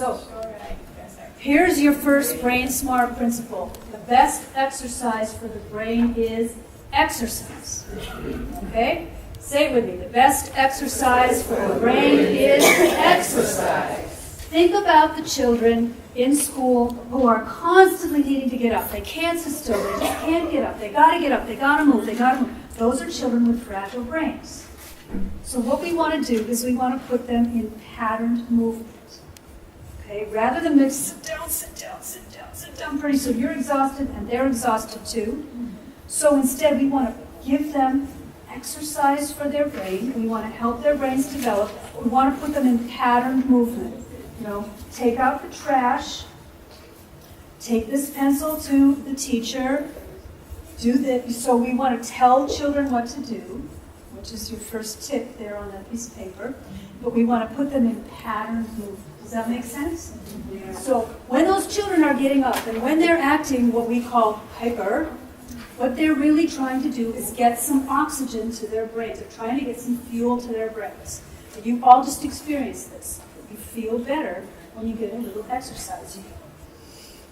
So, here's your first brain smart principle. The best exercise for the brain is exercise. Okay? Say it with me. The best exercise for the brain is exercise. Think about the children in school who are constantly needing to get up. They can't sit still. They just can't get up. They got to get up. They got to move. They got to move. Those are children with fragile brains. So what we want to do is we want to put them in patterned movement. Okay? Rather than just sit down, sit down, sit down, sit down. Pretty soon you're exhausted and they're exhausted too. So instead we want to give them exercise for their brain. We want to help their brains develop. We want to put them in patterned movement. You know, take out the trash, take this pencil to the teacher, do this. So we want to tell children what to do, which is your first tip there on that piece of paper, but we want to put them in patterned movement. Does that make sense? Yeah. So when those children are getting up and when they're acting what we call hyper, what they're really trying to do is get some oxygen to their brains. They're trying to get some fuel to their brains. And you've all just experienced this. You feel better when you get a little exercise. You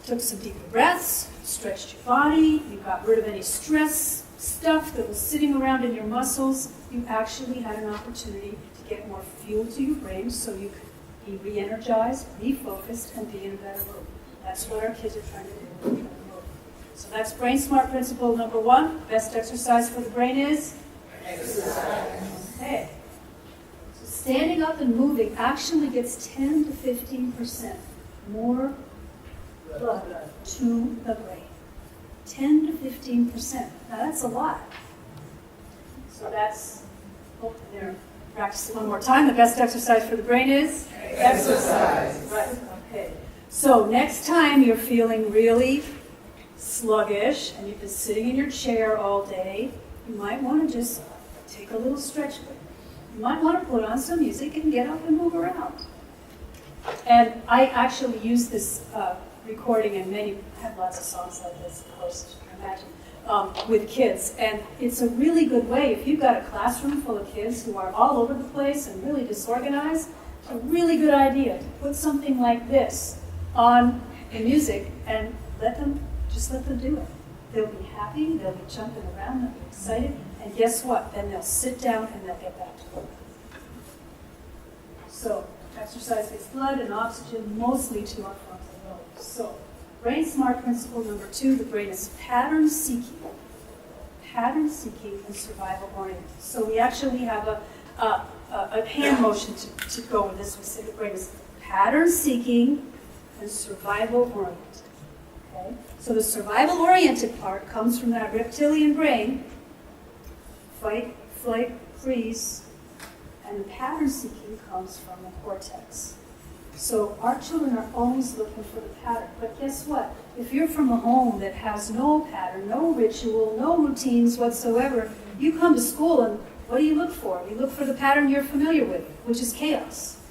took some deeper breaths, stretched your body, you got rid of any stress stuff that was sitting around in your muscles. You actually had an opportunity to get more fuel to your brain so you could be re-energized, refocused, and be in a better mood. That's what our kids are trying to do. So that's Brain Smart Principle number 1. Best exercise for the brain is? Exercise. Okay. Standing up and moving actually gets 10 to 15% more blood to the brain. 10 to 15%. Now that's a lot. So that's, there. Practice it one more time. The best exercise for the brain is? Exercise. Right, okay. So next time you're feeling really sluggish and you've been sitting in your chair all day, you might want to just take a little stretch. You might want to put on some music and get up and move around. And I actually use this recording, and many have lots of songs like this, of course, as you can imagine, with kids. And it's a really good way, if you've got a classroom full of kids who are all over the place and really disorganized, it's a really good idea to put something like this on the music and let them do it. They'll be happy, they'll be jumping around, they'll be excited, and guess what? Then they'll sit down and they'll get back to work. So, exercise gets blood and oxygen mostly to our frontal lobes. So, Brain Smart Principle number 2, the brain is pattern seeking and survival oriented. So we actually have a hand motion to go with this. We say the brain is pattern seeking and survival oriented. Okay? So the survival-oriented part comes from that reptilian brain, fight, flight, freeze, and the pattern-seeking comes from the cortex. So our children are always looking for the pattern. But guess what? If you're from a home that has no pattern, no ritual, no routines whatsoever, you come to school and what do you look for? You look for the pattern you're familiar with, which is chaos.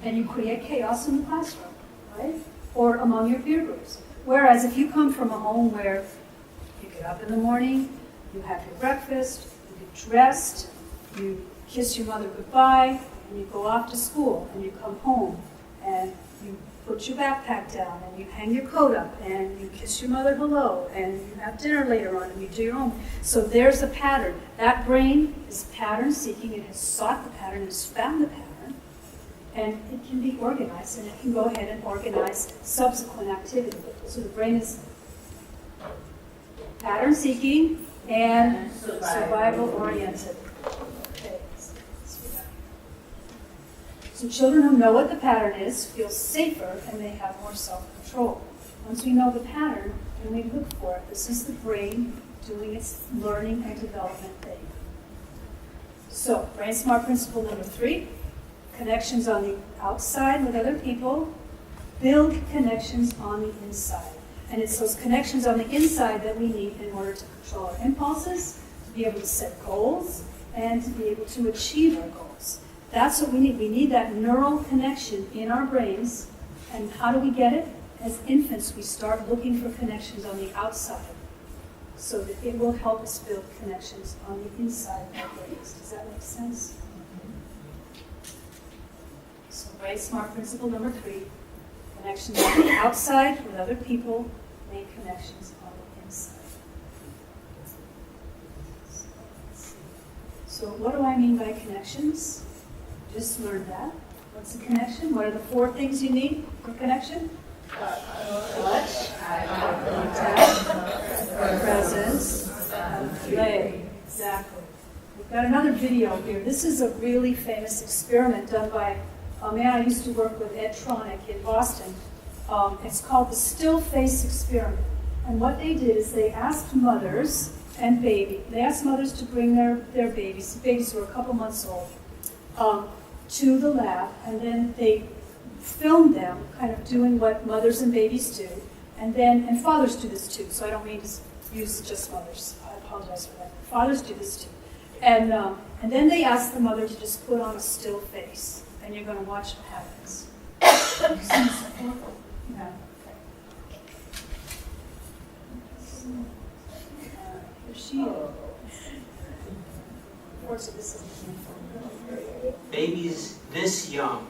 And you create chaos in the classroom, right? Or among your peer groups. Whereas if you come from a home where you get up in the morning, you have your breakfast, you get dressed, you kiss your mother goodbye, and you go off to school, and you come home, and you put your backpack down, and you hang your coat up, and you kiss your mother hello, and you have dinner later on, and you do your own. So there's a pattern. That brain is pattern seeking. It has sought the pattern, it has found the pattern. And it can be organized, and it can go ahead and organize subsequent activity. So the brain is pattern-seeking and survival-oriented. Okay. So children who know what the pattern is feel safer, and they have more self-control. Once we know the pattern, and we look for it, this is the brain doing its learning and development thing. So, Brain Smart Principle number 3. Connections on the outside with other people, build connections on the inside. And it's those connections on the inside that we need in order to control our impulses, to be able to set goals, and to be able to achieve our goals. That's what we need. We need that neural connection in our brains. And how do we get it? As infants, we start looking for connections on the outside so that it will help us build connections on the inside of our brains. Does that make sense? So Brain Smart Principle number 3, Connections on the outside with other people make connections on the inside. So what do I mean by connections? Just learned that. What's a connection? What are the 4 things you need for connection? Touch, contact, presence, play. Exactly. We've got another video here. This is a really famous experiment done by a man I used to work with, Ed Tronick, in Boston. It's called the still face experiment. And what they did is they asked mothers and they asked mothers to bring their babies who were a couple months old, to the lab, and then they filmed them kind of doing what mothers and babies do, and fathers do this too, so I don't mean to use just mothers. I apologize for that. Fathers do this too. And then they asked the mother to just put on a still face, and you're going to watch what happens. Yeah. Here she is. Babies this young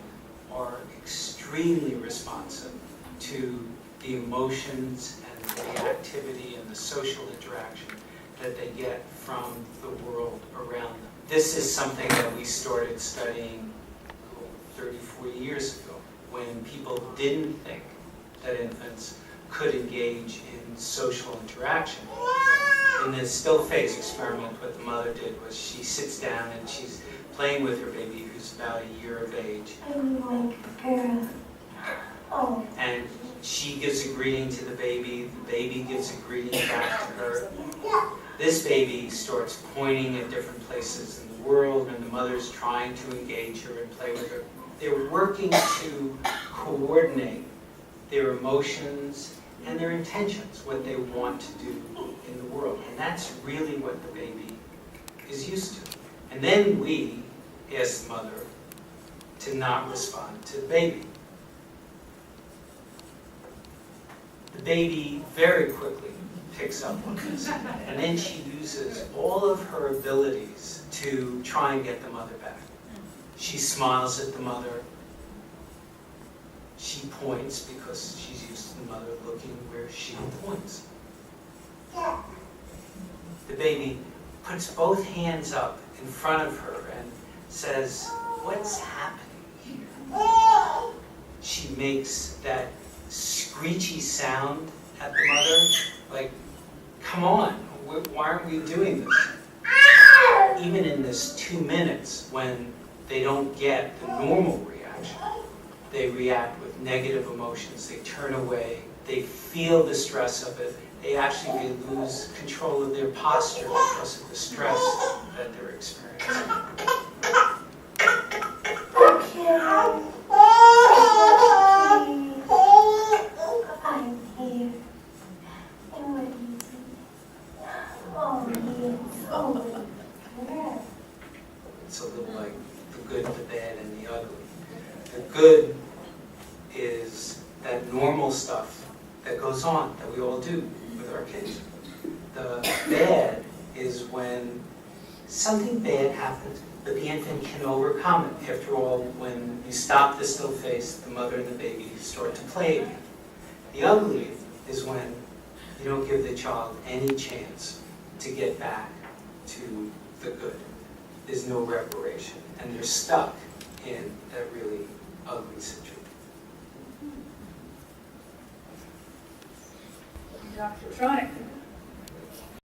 are extremely responsive to the emotions and the reactivity and the social interaction that they get from the world around them. This is something that we started studying 30, 40 years ago, when people didn't think that infants could engage in social interaction. In the still face experiment, what the mother did was she sits down and she's playing with her baby who's about a year of age. And she gives a greeting to the baby gives a greeting back to her. This baby starts pointing at different places in the world, and the mother's trying to engage her and play with her. They're working to coordinate their emotions and their intentions, what they want to do in the world. And that's really what the baby is used to. And then we ask the mother to not respond to the baby. The baby very quickly picks up on this, and then she uses all of her abilities to try and get the mother back. She smiles at the mother. She points because she's used to the mother looking where she points. The baby puts both hands up in front of her and says, "What's happening here?" She makes that screechy sound at the mother, like, "Come on, why aren't we doing this?" Even in this 2 minutes, when they don't get the normal reaction, they react with negative emotions, they turn away, they feel the stress of it, they actually lose control of their posture because of the stress that they're experiencing. It's a little like the good, the bad, and the ugly. The good is that normal stuff that goes on, that we all do with our kids. The bad is when something bad happens, but the infant can overcome it. After all, when you stop the still face, the mother and the baby start to play again. The ugly is when you don't give the child any chance to get back to the good. There's no reparation, and they're stuck in that really ugly situation. Dr. Tronick.